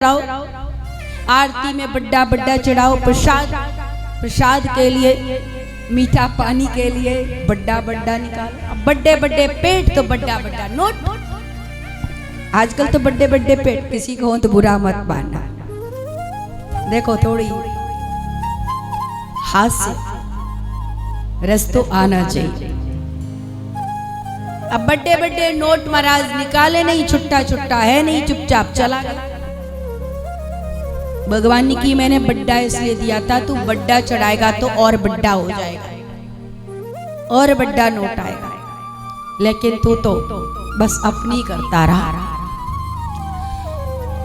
आरती में बड्डा बड्डा चढ़ाओ, प्रसाद के लिए, मीठा पानी के लिए बड्डा बड्डा निकालो। बड्डे बड्डे पेट तो बड्डा बड्डा नोट। आजकल तो बड्डे बड्डे पेट, किसी को हो तो बुरा मत मानना। देखो थोड़ी हास्य रस तो आना चाहिए। अब बड्डे बड्डे नोट महाराज निकाले नहीं, छुट्टा छुट्टा है नहीं, चुपचाप चला गया। भगवान ने की मैंने बड्डा इसलिए दिया था, तू बड्डा चढ़ाएगा तो और बड्डा हो जाएगा और बड्डा नोट आएगा, लेकिन तू तो बस अपनी करता रहा।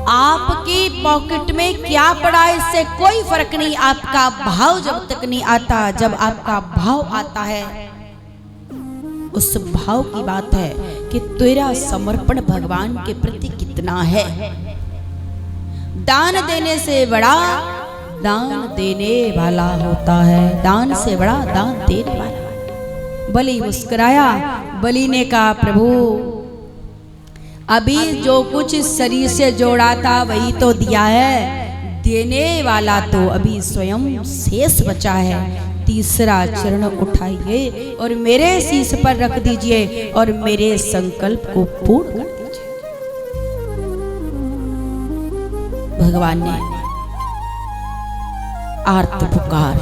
आपकी पॉकेट में क्या पड़ा इससे कोई फर्क नहीं। आपका भाव जब तक नहीं आता, जब आपका भाव आता है उस भाव की बात है कि तेरा समर्पण भगवान के प्रति कितना है। दान देने से बड़ा दान देने वाला होता है, दान से बड़ा दान देने वाला। बलि मुस्कुराया, बलि ने कहा प्रभु अभी जो कुछ इस शरीर से जोड़ा था वही तो दिया है, देने वाला तो अभी स्वयं शेष बचा है। तीसरा चरण उठाइए और मेरे शीश पर रख दीजिए और मेरे संकल्प को पूर्ण कर दीजिए। भगवान ने आर्त पुकार,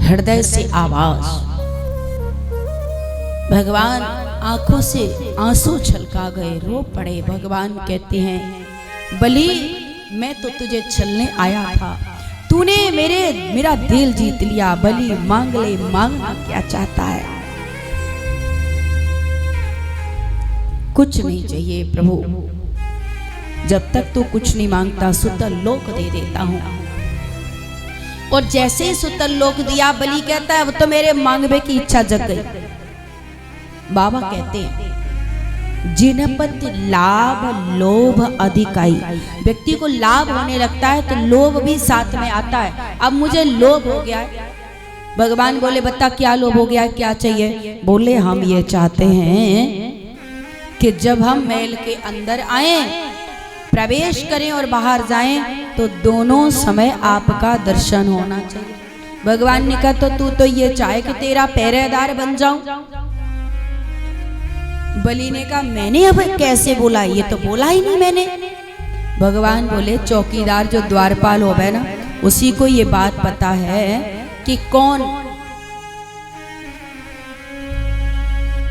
हृदय से आवाज, भगवान आंखों से आंसू छलका गए, रो पड़े। भगवान कहते हैं बलि मैं तो तुझे छलने आया था, तूने मेरा दिल जीत लिया। बलि मांग ले, मांगना क्या चाहता है? कुछ नहीं चाहिए प्रभु, जब तक तू कुछ नहीं मांगता सुतल लोक दे देता हूं। और जैसे ही सुतल लोक दिया, बलि कहता है अब तो मेरे मांगने की इच्छा जग गई। बाबा कहते हैं जिनपति लाभ लोभ अधिकाई, व्यक्ति को लाभ होने लगता है तो लोभ भी साथ में आता है। अब मुझे लोभ हो गया है। भगवान बोले बता क्या लोभ हो गया, क्या चाहिए? बोले हम ये चाहते हैं कि जब हम महल के अंदर आए, प्रवेश करें और बाहर जाएं तो दोनों समय आपका दर्शन होना चाहिए। भगवान ने कहा तो तू तो ये चाहे कि तेरा पहरेदार बन जाऊं। बलि ने कहा मैंने अब कैसे बोला, ये तो बोला ही नहीं मैंने। भगवान बोले चौकीदार जो द्वारपाल होवे ना, उसी को ये बात पता है कि कौन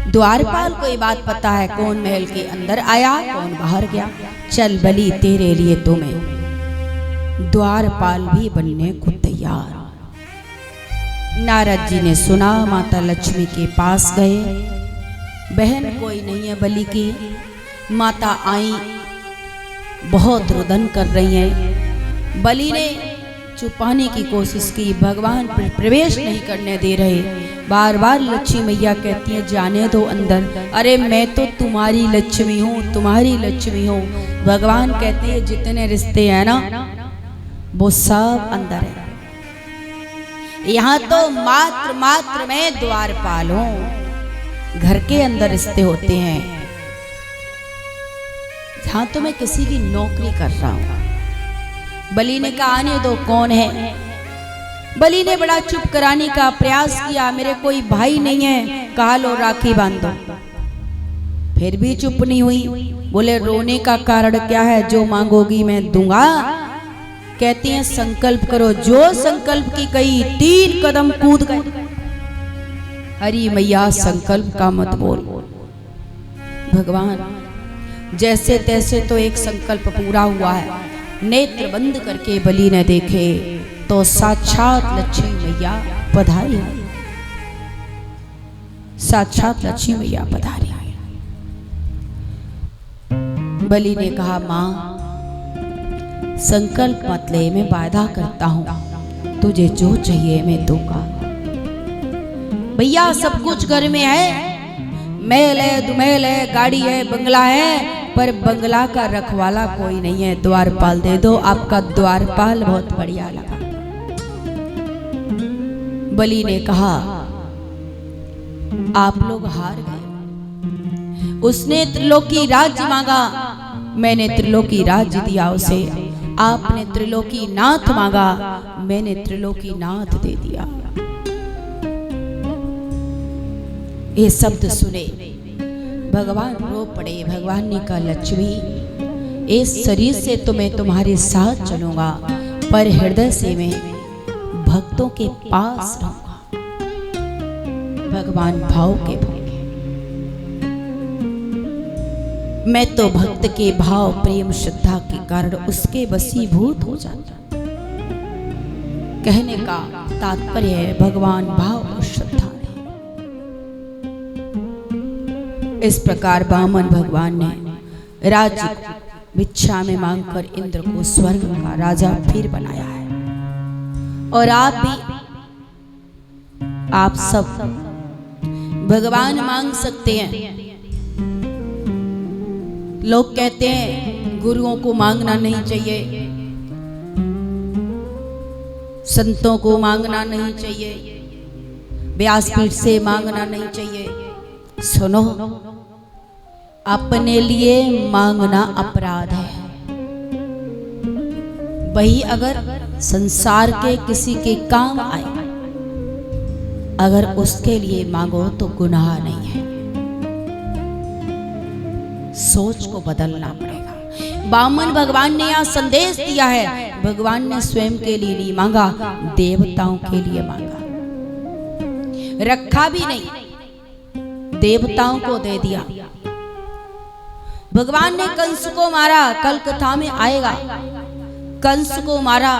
द्वारपाल को ये बात पता है कौन महल के अंदर आया, कौन बाहर गया। चल बलि तेरे लिए तो मैं द्वारपाल भी बनने को तैयार। नारद जी ने सुना, माता लक्ष्मी के पास गए। बहन कोई नहीं है बलि की। माता आई, बहुत रुदन कर रही हैं। बलि ने छुपाने की कोशिश की, भगवान प्रवेश नहीं करने दे रहे। बार बार लक्ष्मी मैया कहती है जाने दो अंदर। अरे मैं तो तुम्हारी लक्ष्मी हूँ, तुम्हारी लक्ष्मी हूँ। भगवान कहते हैं जितने रिश्ते हैं ना वो सब अंदर है। यहाँ तो मात्र मैं द्वारपाल हूँ। घर के अंदर रिश्ते होते हैं, जहां तो मैं किसी की नौकरी कर रहा हूं। बलि ने कहा आने दो, कौन है? बलि ने बड़ा चुप कराने का प्रयास किया, मेरे कोई भाई नहीं है, कहा लो राखी बांधो। फिर भी चुप नहीं हुई। बोले रोने का कारण क्या है? जो मांगोगी मैं दूंगा। कहती हैं संकल्प करो। जो संकल्प की कही 3 कदम कूद गए। हरी मैया संकल्प का मत बोल। भगवान जैसे तैसे तो एक संकल्प पूरा हुआ है। नेत्र बंद करके बलि ने देखे तो साक्षात लक्ष्मी मैया पधारी है। साक्षात लक्ष्मी मैया पधारी है। बलि ने कहा मां संकल्प मत ले, मैं वादा करता हूं तुझे जो चाहिए मैं दूंगा। भैया सब कुछ घर में है, महल है, दुमहल है, गाड़ी है, बंगला है, पर बंगला का रखवाला कोई नहीं है। द्वारपाल दे दो। आपका द्वारपाल बहुत बढ़िया लगा। बलि ने कहा आप लोग हार गए। उसने त्रिलोकी राज्य मांगा, मैंने त्रिलोकी राज्य दिया उसे। आपने त्रिलोकी नाथ मांगा, मैंने त्रिलोकी नाथ दे दिया। ये शब्द सुने भगवान रो पड़े। भगवान ने कहा, लक्ष्मी, इस शरीर से तो मैं तुम्हारे साथ चलूंगा, पर हृदय से मैं भक्तों के पास रहूंगा। भगवान भाव के भूखे, मैं तो भक्त के भाव प्रेम श्रद्धा के कारण उसके वशीभूत हो जाता। कहने का तात्पर्य है भगवान भाव और श्रद्धा नहीं। इस प्रकार वामन भगवान ने राज्य भिक्षा में मांगकर इंद्र को स्वर्ग का राजा फिर बनाया है। और आप सब भगवान मांग सकते हैं। लोग कहते हैं गुरुओं को मांगना नहीं चाहिए, संतों को मांगना नहीं चाहिए, व्यासपीठ से मांगना नहीं चाहिए। सुनो, अपने लिए मांगना अपराध है। वही अगर संसार के किसी के काम आए, अगर उसके लिए मांगो तो गुनाह नहीं है। सोच को बदलना पड़ेगा। वामन भगवान ने यहां संदेश दिया है, भगवान ने स्वयं के लिए नहीं मांगा, देवताओं के लिए मांगा। रखा भी नहीं, देवताओं को दे दिया। भगवान ने कंस को मारा, कल कथा में आएगा। कंस को मारा,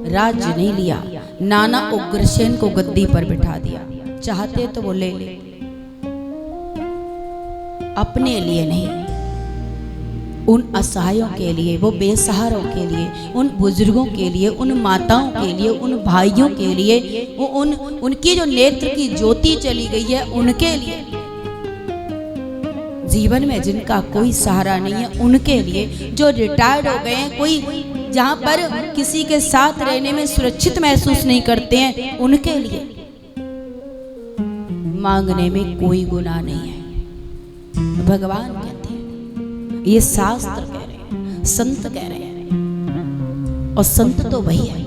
राज्य नहीं लिया, नाना उग्रसेन को गद्दी पर बिठा दिया। चाहते तो वो ले ले, अपने लिए नहीं, उन असहायों के लिए, वो बेसहारों के लिए, उन बुजुर्गों के लिए, उन माताओं के लिए, उन भाइयों के लिए, वो उनकी जो नेत्र की ज्योति चली गई है उनके लिए, जीवन में जिनका कोई सहारा नहीं है उनके लिए, जो रिटायर्ड हो गए हैं, कोई जहां पर किसी के साथ रहने में सुरक्षित महसूस नहीं करते हैं, उनके लिए मांगने में कोई गुनाह नहीं है। भगवान कहते हैं, ये शास्त्र कह रहे हैं, संत कह रहे हैं। और संत तो वही है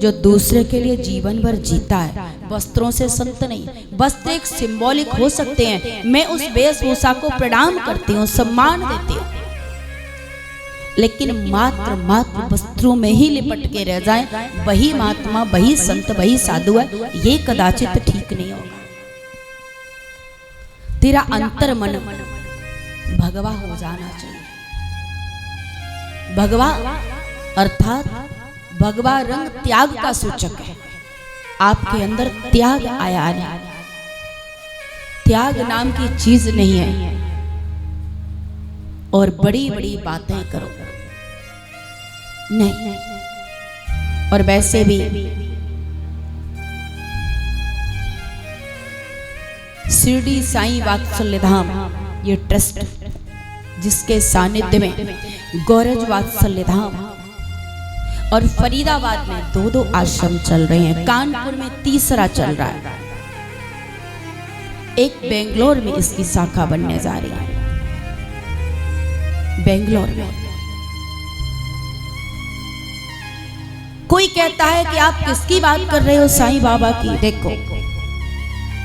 जो दूसरे के लिए जीवन भर जीता है। वस्त्रों से संत नहीं, वस्त्र एक सिंबॉलिक हो सकते हैं। मैं उस वेशभूषा को प्रणाम करती हूँ, सम्मान देती हूँ, लेकिन मात्र वस्त्रों में ही लिपट के रह जाए, वही महात्मा, वही संत, वही साधु है, ये कदाचित ठीक नहीं होगा। तेरा अंतर मन भगवा हो जाना चाहिए। भगवा अर्थात भगवा रंग त्याग का सूचक है। आपके अंदर त्याग आया है। त्याग नाम की चीज नहीं है। और बड़ी बड़ी बातें करो नहीं। और वैसे भी शिरडी साईं वात्सल्य धाम, ये ट्रस्ट जिसके सानिध्य में गौरज वात्सल्य धाम और फरीदाबाद में 2-2 आश्रम चल रहे हैं, कानपुर में तीसरा चल रहा है, एक बेंगलोर में इसकी शाखा बनने जा रही है। बेंगलोर में कोई कहता है कि आप किसकी बात कर रहे हो? साईं बाबा की। देखो,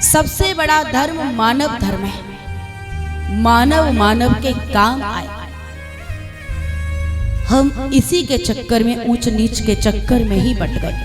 सबसे बड़ा धर्म मानव धर्म है। मानव के काम आए। हम इसी के चक्कर में, ऊंच नीच के चक्कर में ही बट गए।